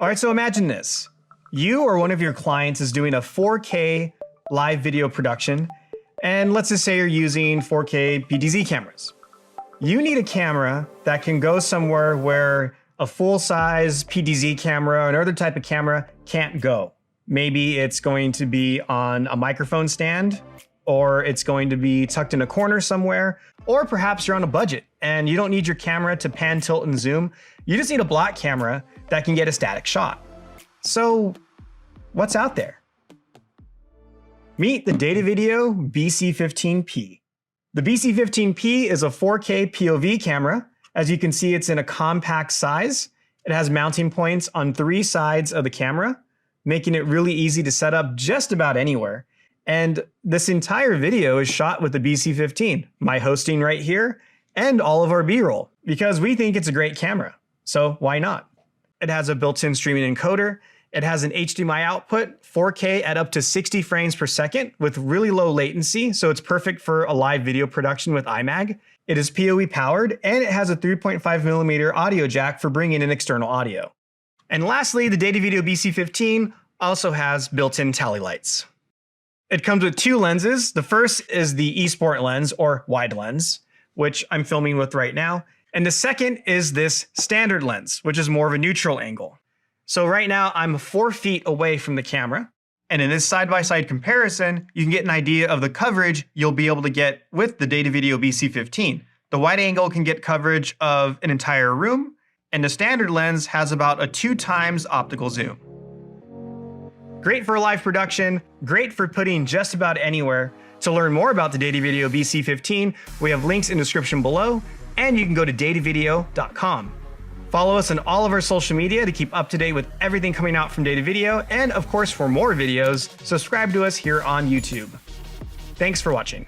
All right, so imagine this. You or one of your clients is doing a 4K live video production, and let's just say you're using 4K PTZ cameras. You need a camera that can go somewhere where a full-size PTZ camera or another type of camera can't go. Maybe it's going to be on a microphone stand, or it's going to be tucked in a corner somewhere, or perhaps you're on a budget and you don't need your camera to pan, tilt, and zoom. You just need a block camera that can get a static shot. So what's out there? Meet the Datavideo BC-15P. The BC-15P is a 4K POV camera. As you can see, it's in a compact size. It has mounting points on 3 sides of the camera, making it really easy to set up just about anywhere. And this entire video is shot with the BC-15, my hosting right here, and all of our B-roll, because we think it's a great camera. So why not? It has a built-in streaming encoder. It has an HDMI output, 4K at up to 60 frames per second with really low latency, so it's perfect for a live video production with iMag. It is PoE powered, and it has a 3.5mm audio jack for bringing in external audio. And lastly, the Datavideo BC-15 also has built-in tally lights. It comes with 2 lenses. The first is the eSport lens, or wide lens, which I'm filming with right now. And the second is this standard lens, which is more of a neutral angle. So right now I'm 4 feet away from the camera. And in this side-by-side comparison, you can get an idea of the coverage you'll be able to get with the Datavideo BC-15. The wide angle can get coverage of an entire room, and the standard lens has about a 2 times optical zoom. Great for live production, great for putting just about anywhere. To learn more about the Datavideo BC-15, we have links in the description below, and you can go to datavideo.com. Follow us on all of our social media to keep up to date with everything coming out from Datavideo, and of course, for more videos, subscribe to us here on YouTube. Thanks for watching.